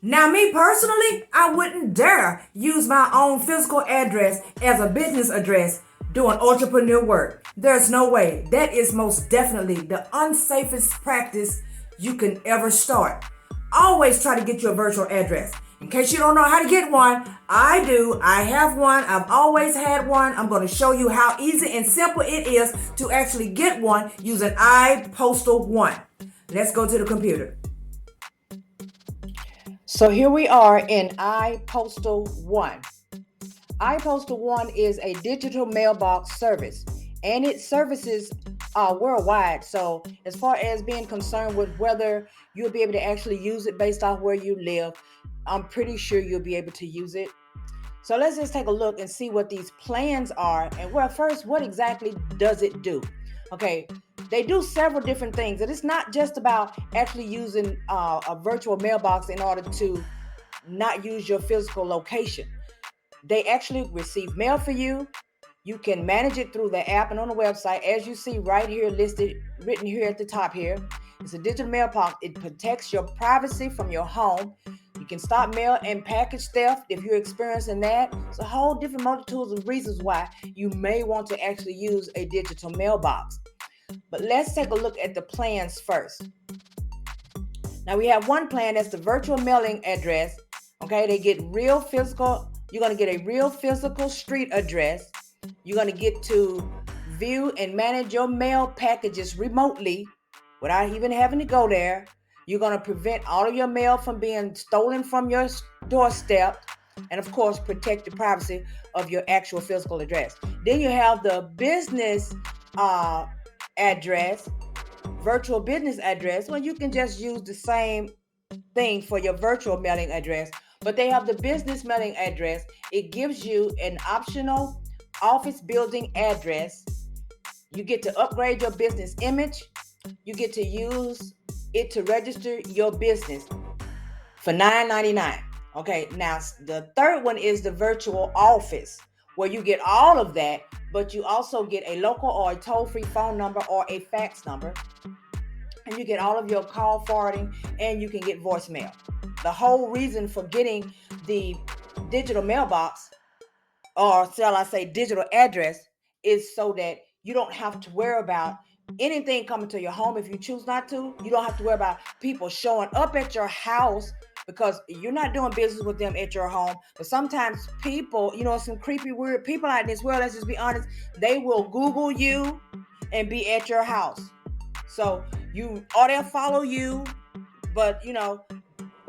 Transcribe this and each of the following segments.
Now, me personally, I wouldn't dare use my own physical address as a business address doing entrepreneur work. There's no way. That is most definitely the unsafest practice you can ever start. Always try to get your virtual address. In case you don't know how to get one, I do. I have one. I've always had one. I'm going to show you how easy and simple it is to actually get one using iPostal One. Let's go to the computer. So here we are in iPostal One. iPostal One is a digital mailbox service, and it services worldwide. So, as far as being concerned with whether you'll be able to actually use it based off where you live, I'm pretty sure you'll be able to use it. So let's just take a look and see what these plans are. And well, first, what exactly does it do? Okay, they do several different things, and it's not just about actually using a virtual mailbox in order to not use your physical location. They actually receive mail for you. You can manage it through the app and on the website, as you see right here listed, written here at the top here. It's a digital mailbox. It protects your privacy from your home. You can stop mail and package theft if you're experiencing that. It's a whole different multitudes of reasons why you may want to actually use a digital mailbox. But let's take a look at the plans first. Now we have one plan that's the virtual mailing address. Okay, they get real physical. You're going to get a real physical street address. You're going to get to view and manage your mail packages remotely without even having to go there. You're going to prevent all of your mail from being stolen from your doorstep. And of course, protect the privacy of your actual physical address. Then you have the business address, virtual business address. Well, you can just use the same thing for your virtual mailing address, but they have the business mailing address. It gives you an optional office building address. You get to upgrade your business image. You get to use it to register your business for $9.99. Okay, now the third one is the virtual office, where you get all of that, but you also get a local or a toll-free phone number or a fax number. And you get all of your call forwarding, and you can get voicemail. The whole reason for getting the digital mailbox, or shall I say digital address, is so that you don't have to worry about anything coming to your home. If you choose not to, you don't have to worry about people showing up at your house, because you're not doing business with them at your home. But sometimes people, some creepy, weird people out in this world, let's just be honest, they will Google you and be at your house. So they'll follow you, but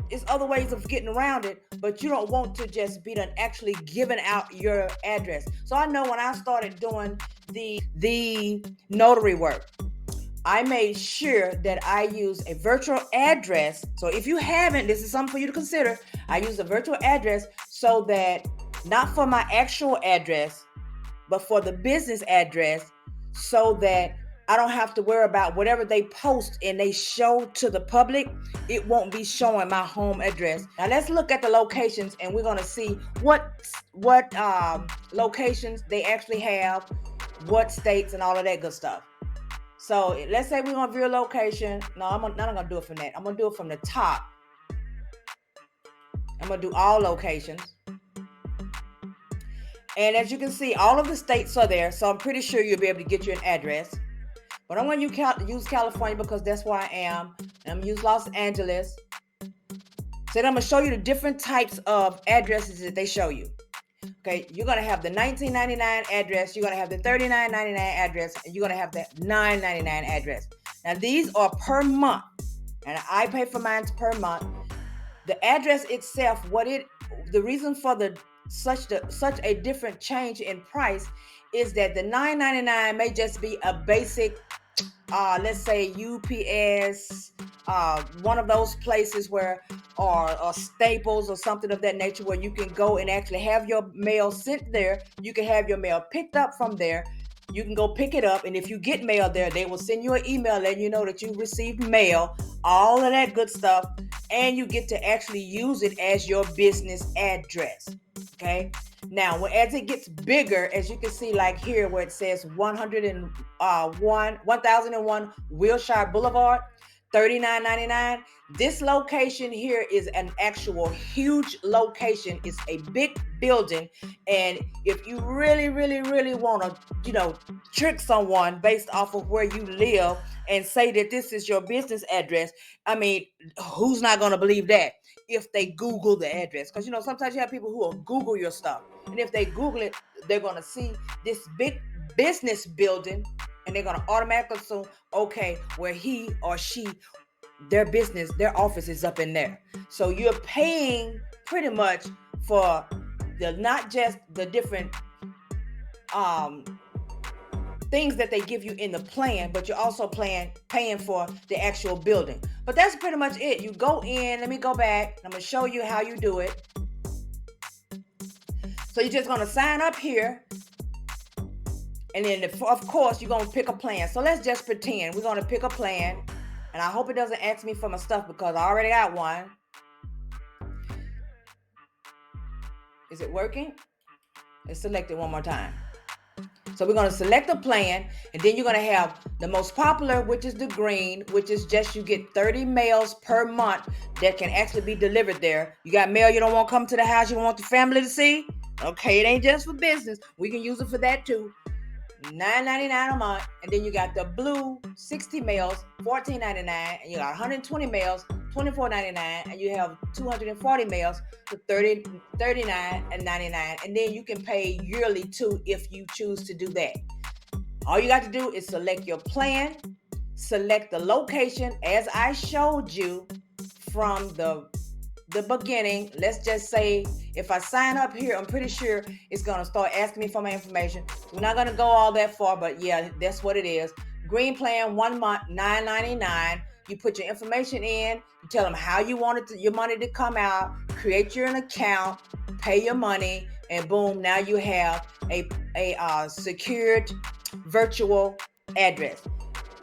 it's other ways of getting around it, but you don't want to just be done actually giving out your address. So I know when I started doing the notary work, I made sure that I use a virtual address. So if you haven't, this is something for you to consider. I use a virtual address so that not for my actual address, but for the business address, so that I don't have to worry about whatever they post and they show to the public. It won't be showing my home address. Now let's look at the locations, and we're going to see what locations they actually have, what states, and all of that good stuff. So let's say we're going to view a location. No, I'm not going to do it from that. I'm going to do it from the top. I'm going to do all locations. And as you can see, all of the states are there. So I'm pretty sure you'll be able to get you an address. But I'm going to use California because that's where I am. And I'm going to use Los Angeles. So then I'm going to show you the different types of addresses that they show you. Okay, you're going to have the $19.99 address. You're going to have the $39.99 address. And you're going to have the $9.99 address. Now, these are per month. And I pay for mine per month. The address itself, the reason for such a different change in price is that the $9.99 may just be a basic, let's say UPS, one of those places where, or Staples or something of that nature, where you can go and actually have your mail sent there. You can have your mail picked up from there. You can go pick it up, and if you get mail there, they will send you an email letting you know that you received mail, all of that good stuff, and you get to actually use it as your business address. Okay. Now, as it gets bigger, as you can see, like here where it says 1001 Wilshire Boulevard, $39.99. This location here is an actual huge location. It's a big building. And if you really, really, really want to, trick someone based off of where you live and say that this is your business address, I mean, who's not going to believe that if they Google the address? Because, sometimes you have people who will Google your stuff. And if they Google it, they're going to see this big business building, and they're going to automatically assume, okay, where he or she, their business, their office is up in there. So you're paying pretty much for not just the different things that they give you in the plan, but you're also paying for the actual building. But that's pretty much it. You go in, let me go back. I'm going to show you how you do it. So you're just going to sign up here. And then, of course, you're going to pick a plan. So let's just pretend we're going to pick a plan. And I hope it doesn't ask me for my stuff because I already got one. Is it working? Let's select it one more time. So we're going to select a plan, and then you're going to have the most popular, which is the green, which is just you get 30 mails per month that can actually be delivered there. You got mail you don't want to come to the house, you want the family to see? Okay, it ain't just for business. We can use it for that too. $9.99 a month. And then you got the blue, 60 mails, $14.99. And you got 120 mails, $24.99. And you have 240 mails for $39.99. And then you can pay yearly too if you choose to do that. All you got to do is select your plan, select the location as I showed you from the beginning. Let's just say if I sign up here, I'm pretty sure it's going to start asking me for my information. We're not going to go all that far, but yeah, that's what it is. Green plan, 1 month, $9.99. You put your information in, you tell them how you want your money to come out, create your account, pay your money, and boom, now you have a secured virtual address.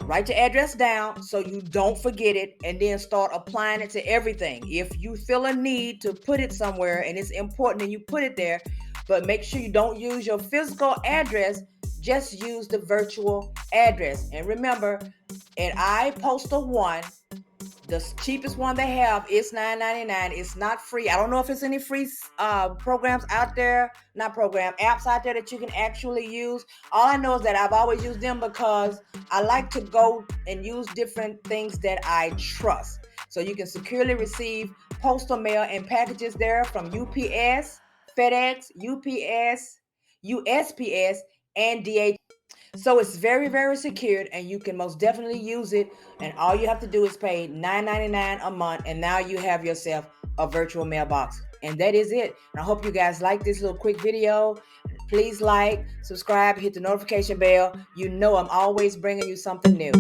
Write your address down so you don't forget it, and then start applying it to everything. If you feel a need to put it somewhere and it's important, then you put it there, but make sure you don't use your physical address. Just use the virtual address. And remember, at iPostal 1, the cheapest one they have is $9.99. It's not free. I don't know if it's any free programs out there, apps out there that you can actually use. All I know is that I've always used them because I like to go and use different things that I trust. So you can securely receive postal mail and packages there from UPS, FedEx, UPS, USPS, and DHL. So it's very, very secured, and you can most definitely use it. And all you have to do is pay $9.99 a month, and now you have yourself a virtual mailbox. And that is it. And I hope you guys like this little quick video. Please like, subscribe, hit the notification bell. You know I'm always bringing you something new.